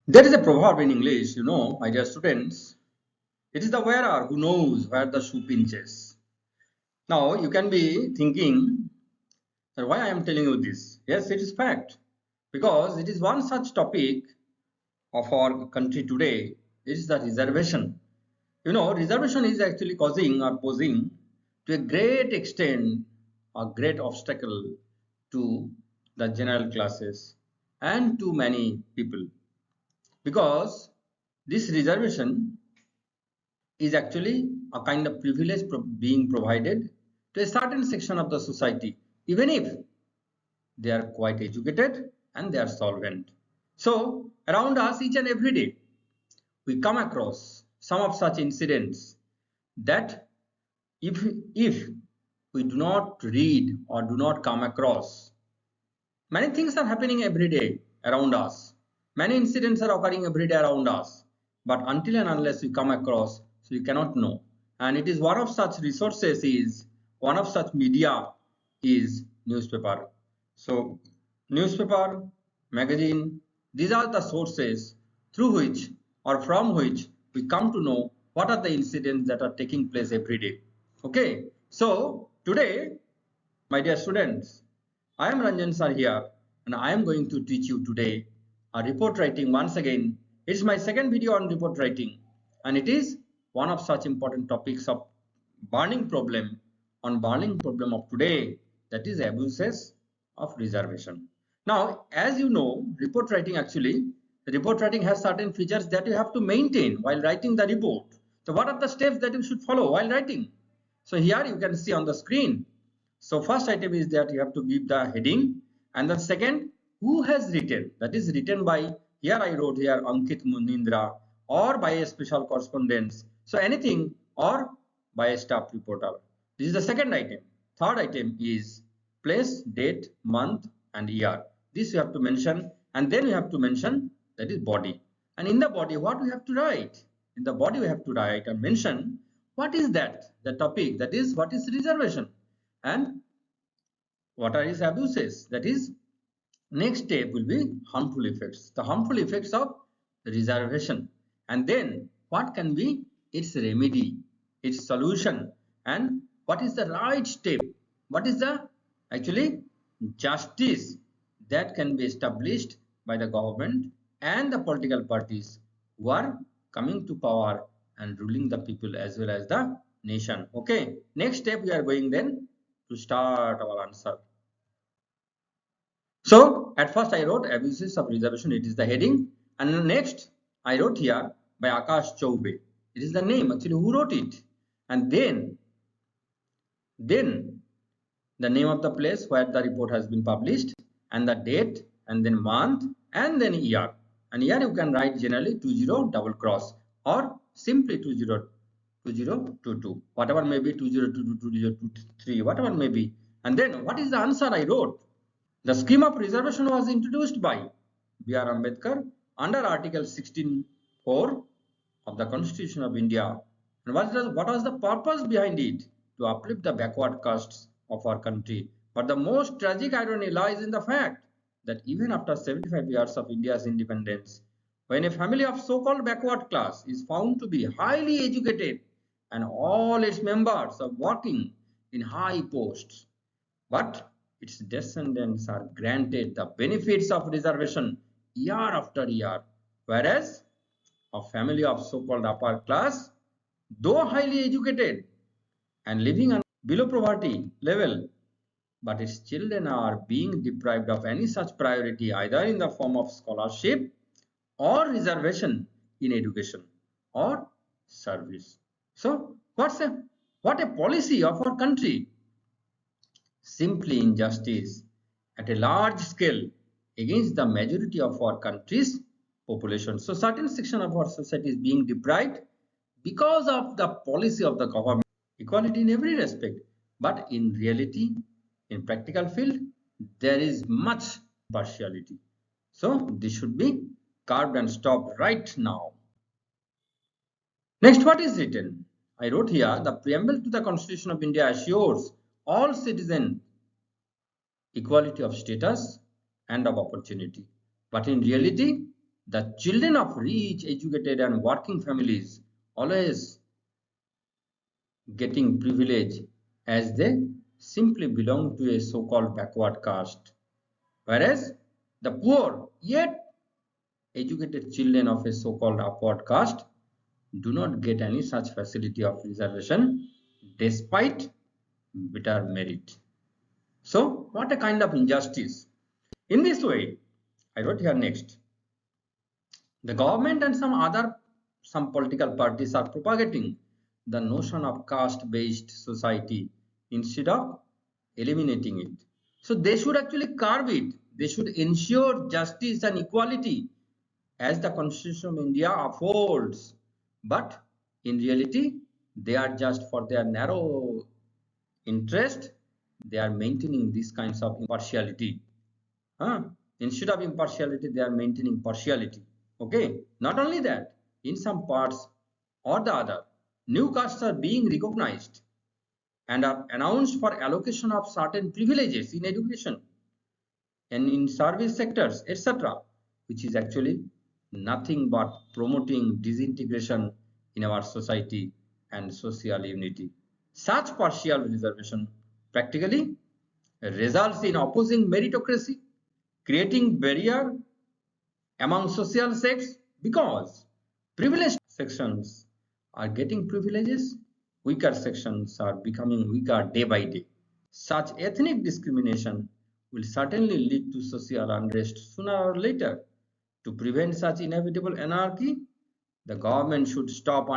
There is a proverb in English, my dear students. It is the wearer who knows where the shoe pinches. Now, you can be thinking that why I am telling you this. Yes, it is fact. Because it is one such topic of our country today. It is the reservation. Reservation is actually causing or posing to a great extent a great obstacle to the general classes and to many people. Because this reservation is actually a kind of privilege being provided to a certain section of the society, even if they are quite educated and they are solvent. So, around us each and every day, we come across some of such incidents that if we do not read or do not come across, many things are happening every day around us. Many incidents are occurring every day around us. But until and unless we come across, so we cannot know. And it is one of such resources is, one of such media is newspaper. So newspaper, magazine, these are the sources through which or from which we come to know what are the incidents that are taking place every day. Okay. So today, my dear students, I am Ranjan sir here and I am going to teach you today report writing once again. It's my second video on report writing and it is one of such important topics of burning problem of today, that is abuses of reservation. Now, as you know, report writing has certain features that you have to maintain while writing the report. So what are the steps that you should follow while writing? So here you can see on the screen. So first item is that you have to give the heading, and then second, who has written, that is written by, here I wrote here Ankit Munindra, or by a special correspondence. So anything, or by a staff reporter. This is the second item. Third item is place, date, month and year. This you have to mention, and then you have to mention, that is body. And in the body, what we have to write? In the body we have to write and mention what is that, the topic, that is what is reservation and what are its abuses. That is, next step will be harmful effects, the harmful effects of reservation, and then what can be its remedy, its solution, and what is the right step, what is the actually justice that can be established by the government and the political parties who are coming to power and ruling the people as well as the nation. Okay, next step we are going then to start our answer. So at first I wrote abuses of reservation, it is the heading, and next I wrote here by Akash Choube. It is the name actually who wrote it, and then the name of the place where the report has been published, and the date, and then month, and then year. And here you can write generally 20 double cross or simply 2022, whatever may be 2022, 2023, whatever may be. And then what is the answer I wrote? The scheme of reservation was introduced by B.R. Ambedkar under Article 16(4) of the Constitution of India. And what was the purpose behind it? To uplift the backward castes of our country. But the most tragic irony lies in the fact that even after 75 years of India's independence, when a family of so-called backward class is found to be highly educated and all its members are working in high posts, but its descendants are granted the benefits of reservation year after year, whereas a family of so-called upper class, though highly educated and living below poverty level, but its children are being deprived of any such priority either in the form of scholarship or reservation in education or service. So what a policy of our country, simply injustice at a large scale against the majority of our country's population. So certain section of our society is being deprived because of the policy of the government, equality in every respect. But in reality, in practical field, there is much partiality. So this should be curbed and stopped right now. Next, what is written? I wrote here, the preamble to the Constitution of India assures all citizens equality of status and of opportunity. But in reality, the children of rich, educated and working families always getting privilege as they simply belong to a so-called backward caste, whereas the poor yet educated children of a so-called upward caste do not get any such facility of reservation despite better merit. So what a kind of injustice. In this way, I wrote here next, the government and some political parties are propagating the notion of caste-based society instead of eliminating it. So they should actually carve it. They should ensure justice and equality as the Constitution of India affords. But in reality, they are just for their narrow interest, they are maintaining these kinds of impartiality. Instead of impartiality, they are maintaining partiality. Okay. Not only that, in some parts or the other, new castes are being recognized and are announced for allocation of certain privileges in education and in service sectors, etc., which is actually nothing but promoting disintegration in our society and social unity. Such partial reservation practically results in opposing meritocracy, creating barrier among social sects because privileged sections are getting privileges, weaker sections are becoming weaker day by day. Such ethnic discrimination will certainly lead to social unrest sooner or later. To prevent such inevitable anarchy, the government should stop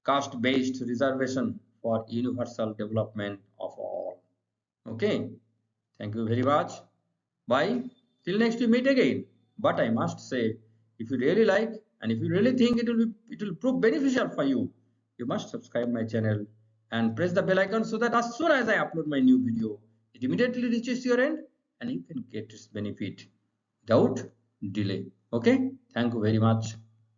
caste-based reservation for universal development of all. Okay, thank you very much. Bye. Till next we meet again. But I must say, if you really like and if you really think it will prove beneficial for you, you must subscribe my channel and press the bell icon so that as soon as I upload my new video, it immediately reaches your end and you can get its benefit without delay. Okay. Thank you very much.